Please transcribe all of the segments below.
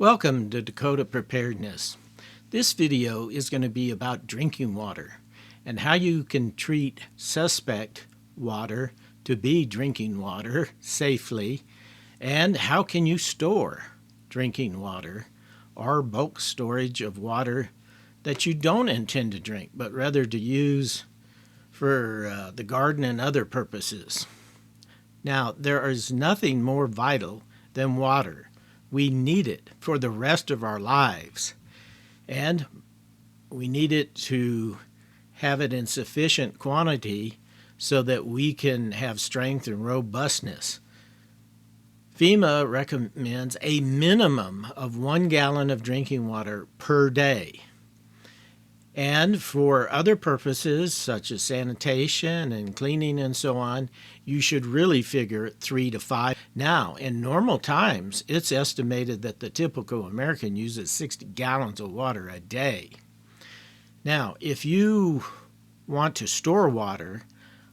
Welcome to Dakota Preparedness. This video is going to be about drinking water and how you can treat suspect water to be drinking water safely, and how can you store drinking water or bulk storage of water that you don't intend to drink but rather to use for the garden and other purposes. Now, there is nothing more vital than water. We need it for the rest of our lives, and we need it to have it in sufficient quantity so that we can have strength and robustness. FEMA recommends a minimum of 1 gallon of drinking water per day. And for other purposes, such as sanitation and cleaning and so on, you should really figure 3 to 5. Now, in normal times, it's estimated that the typical American uses 60 gallons of water a day. Now, if you want to store water,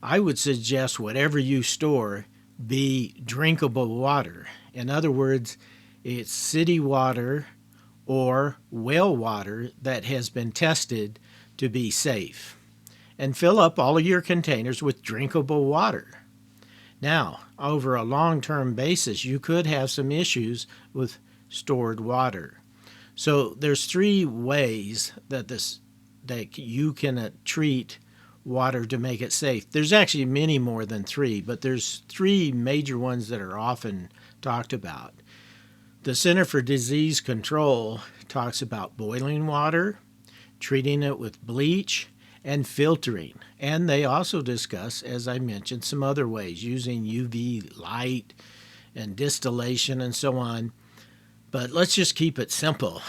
I would suggest whatever you store be drinkable water. In other words, it's city water or well water that has been tested to be safe. And fill up all of your containers with drinkable water. Now, over a long-term basis, you could have some issues with stored water. So there's 3 ways that you can treat water to make it safe. There's actually many more than 3, but there's 3 major ones that are often talked about. The Center for Disease Control talks about boiling water, treating it with bleach, and filtering. And they also discuss, as I mentioned, some other ways, using UV light and distillation and so on. But let's just keep it simple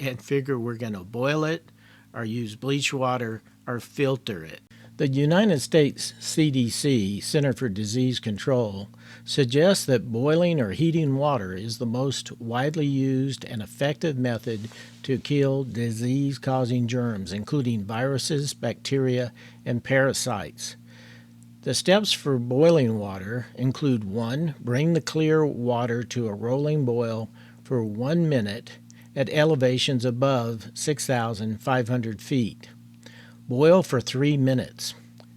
and figure we're going to boil it or use bleach water or filter it. The United States CDC, Center for Disease Control, suggests that boiling or heating water is the most widely used and effective method to kill disease-causing germs, including viruses, bacteria, and parasites. The steps for boiling water include 1. Bring the clear water to a rolling boil for 1 minute at elevations above 6,500 feet. Boil for 3 minutes.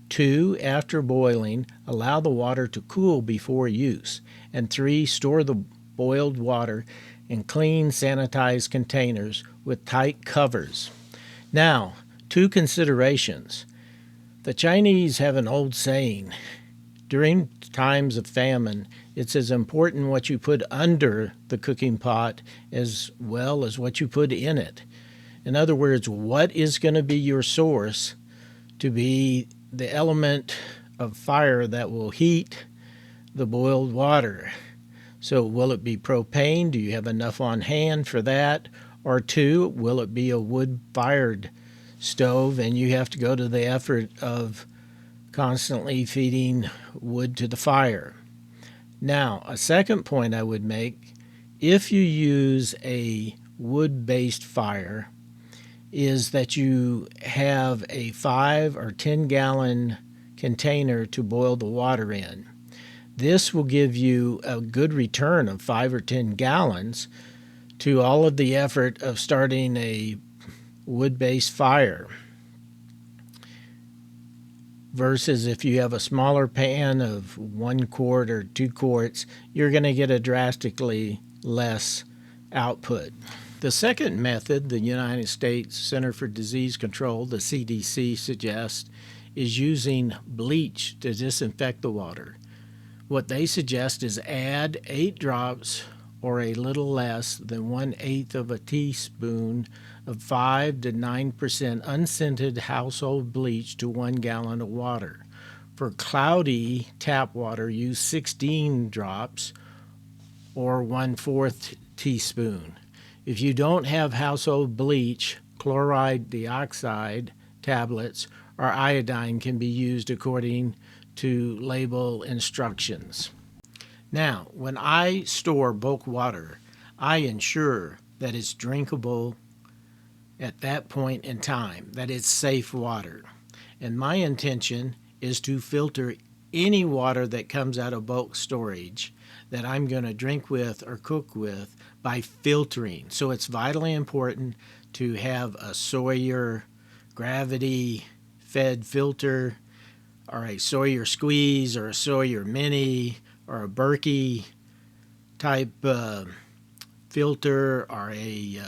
2. After boiling, allow the water to cool before use. And 3. Store the boiled water in clean, sanitized containers with tight covers. Now, 2 considerations. The Chinese have an old saying, during times of famine, it's as important what you put under the cooking pot as well as what you put in it. In other words, what is going to be your source to be the element of fire that will heat the boiled water? So will it be propane? Do you have enough on hand for that? Or 2, will it be a wood-fired stove and you have to go to the effort of constantly feeding wood to the fire? Now, a second point I would make, if you use a wood-based fire, is that you have a 5 or 10 gallon container to boil the water in. This will give you a good return of 5 or 10 gallons to all of the effort of starting a wood-based fire. Versus if you have a smaller pan of 1 quart or 2 quarts, you're going to get a drastically less output. The second method the United States Center for Disease Control, the CDC, suggests is using bleach to disinfect the water. What they suggest is add 8 drops or a little less than 1/8 of a teaspoon of 5 to 9% unscented household bleach to 1 gallon of water. For cloudy tap water, use 16 drops or 1/4 teaspoon. If you don't have household bleach, chloride dioxide tablets or iodine can be used according to label instructions. Now, when I store bulk water, I ensure that it's drinkable at that point in time, that it's safe water. And my intention is to filter any water that comes out of bulk storage that I'm going to drink with or cook with by filtering. So it's vitally important to have a Sawyer gravity fed filter, or a Sawyer squeeze, or a Sawyer mini, or a Berkey type filter, or a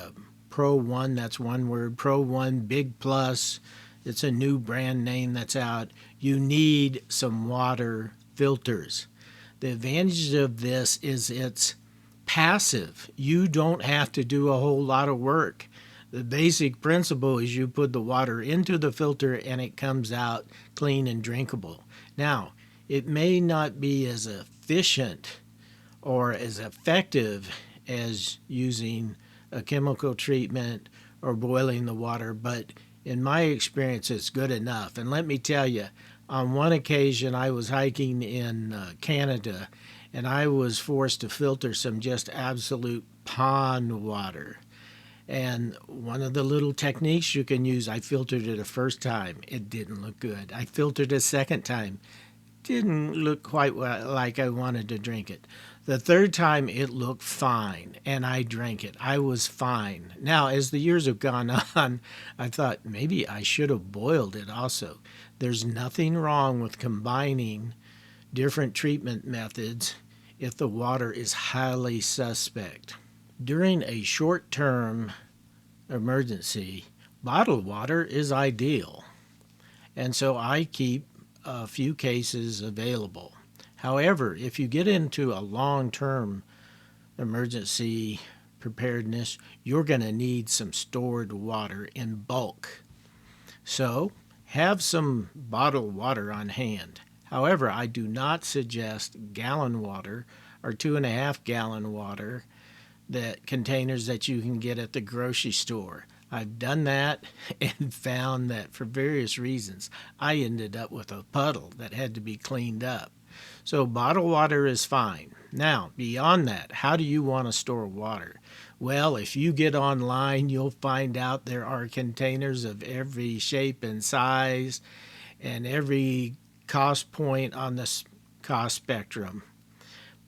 Pro One. That's one word, Pro One Big Plus. It's a new brand name that's out. You need some water filters. The advantage of this is it's passive. You don't have to do a whole lot of work. The basic principle is you put the water into the filter and it comes out clean and drinkable. Now, it may not be as efficient or as effective as using a chemical treatment or boiling the water, but in my experience, it's good enough. And let me tell you, on one occasion, I was hiking in Canada, and I was forced to filter some just absolute pond water. And one of the little techniques you can use, I filtered it a first time. It didn't look good. I filtered a second time. Didn't look quite like I wanted to drink it. The third time, it looked fine, and I drank it. I was fine. Now, as the years have gone on, I thought maybe I should have boiled it also. There's nothing wrong with combining different treatment methods if the water is highly suspect. During a short-term emergency, bottled water is ideal, and so I keep a few cases available. However, if you get into a long-term emergency preparedness, you're going to need some stored water in bulk. So have some bottled water on hand. However, I do not suggest gallon water or 2.5 gallon water, that containers that you can get at the grocery store. I've done that and found that for various reasons, I ended up with a puddle that had to be cleaned up. So bottled water is fine. Now, beyond that, how do you want to store water? Well, if you get online, you'll find out there are containers of every shape and size and every cost point on the cost spectrum.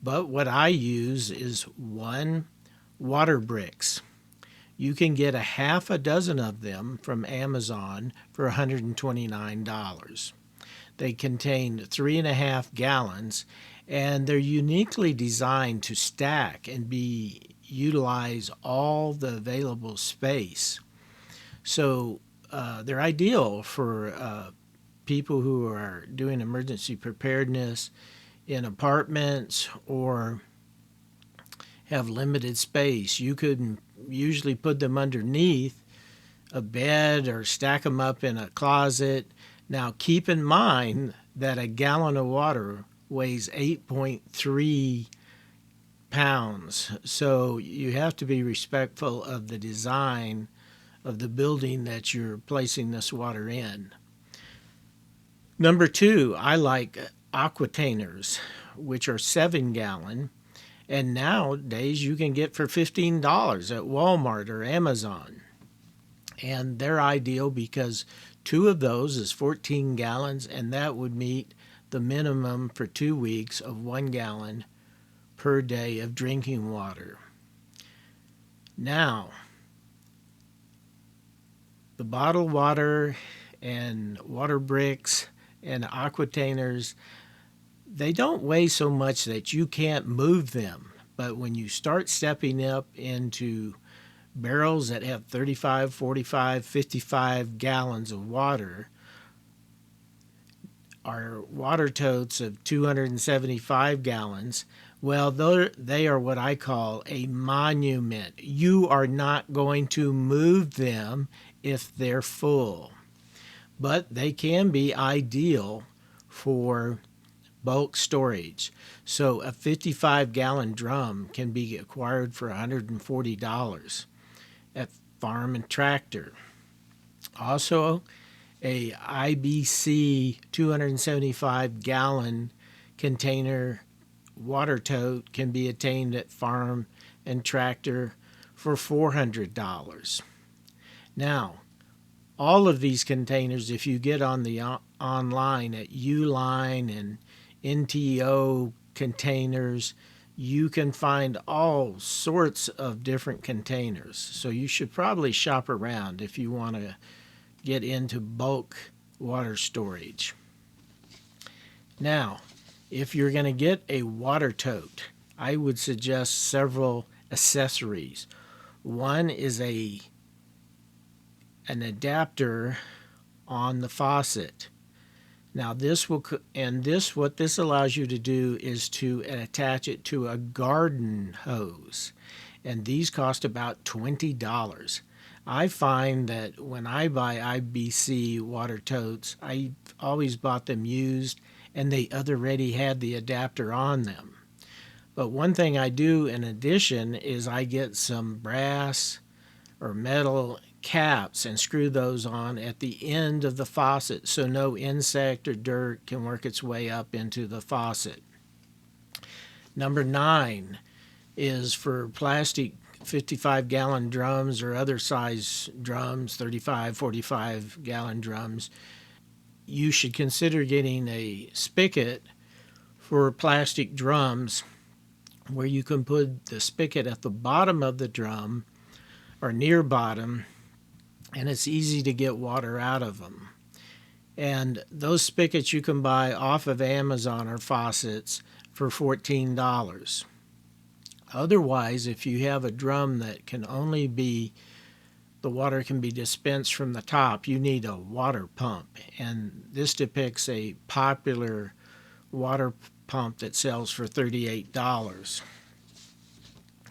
But what I use is one water bricks. You can get a half a dozen of them from Amazon for $129. They contain 3.5 gallons, and they're uniquely designed to stack and utilize all the available space. So they're ideal for people who are doing emergency preparedness in apartments or have limited space. You could usually put them underneath a bed or stack them up in a closet. Now, keep in mind that a gallon of water weighs 8.3 pounds. So you have to be respectful of the design of the building that you're placing this water in. Number two, I like aquatainers, which are 7 gallon. And nowadays you can get for $15 at Walmart or Amazon. And they're ideal because 2 of those is 14 gallons, and that would meet the minimum for 2 weeks of 1 gallon per day of drinking water. Now, the bottled water and water bricks and aquatainers, they don't weigh so much that you can't move them. But when you start stepping up into barrels that have 35, 45, 55 gallons of water, or water totes of 275 gallons, well, they are what I call a monument. You are not going to move them if they're full. But they can be ideal for bulk storage. So a 55-gallon drum can be acquired for $140 at Farm and Tractor. Also, a IBC 275-gallon container water tote can be attained at Farm and Tractor for $400. Now, all of these containers, if you get on the online at Uline and NTO containers. You can find all sorts of different containers. So you should probably shop around if you want to get into bulk water storage. Now, if you're going to get a water tote, I would suggest several accessories. One is an adapter on the faucet. Now what this allows you to do is to attach it to a garden hose, and these cost about $20. I find that when I buy IBC water totes, I always bought them used, and they already had the adapter on them. But one thing I do in addition is I get some brass or metal caps and screw those on at the end of the faucet so no insect or dirt can work its way up into the faucet. Number 9 is for plastic 55-gallon drums or other size drums, 35, 45-gallon drums. You should consider getting a spigot for plastic drums where you can put the spigot at the bottom of the drum or near bottom, and it's easy to get water out of them. And those spigots you can buy off of Amazon or faucets for $14. Otherwise, if you have a drum that can only be, the water can be dispensed from the top, you need a water pump. And this depicts a popular water pump that sells for $38.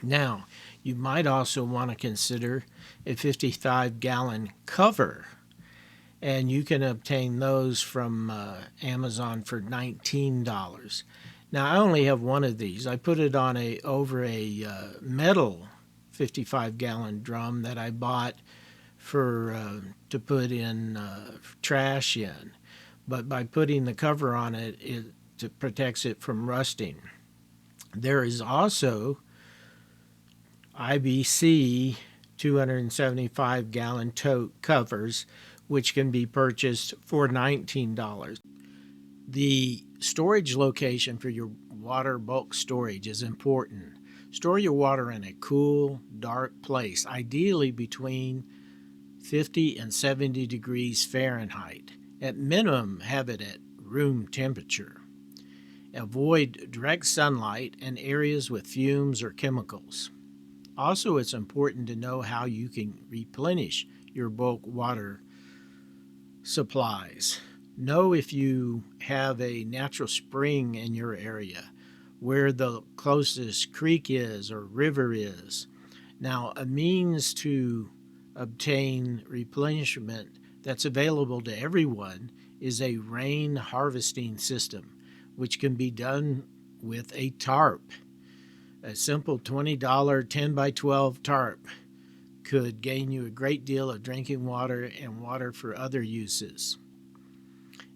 Now, you might also want to consider a 55-gallon cover, and you can obtain those from Amazon for $19. Now, I only have one of these. I put it on over a metal 55-gallon drum that I bought to put in trash in. But by putting the cover on it, it protects it from rusting. There is also IBC 275-gallon tote covers, which can be purchased for $19. The storage location for your water bulk storage is important. Store your water in a cool, dark place, ideally between 50 and 70 degrees Fahrenheit. At minimum, have it at room temperature. Avoid direct sunlight and areas with fumes or chemicals. Also, it's important to know how you can replenish your bulk water supplies. Know if you have a natural spring in your area, where the closest creek is or river is. Now, a means to obtain replenishment that's available to everyone is a rain harvesting system, which can be done with a tarp. A simple $20 10 by 12 tarp could gain you a great deal of drinking water and water for other uses.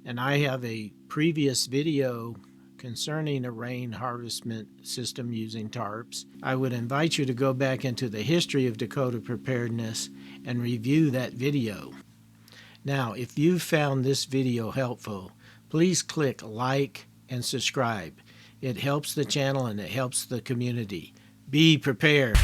And I have a previous video concerning a rain harvestment system using tarps. I would invite you to go back into the history of Dakota preparedness and review that video. Now, if you found this video helpful, please click like and subscribe. It helps the channel and it helps the community. Be prepared.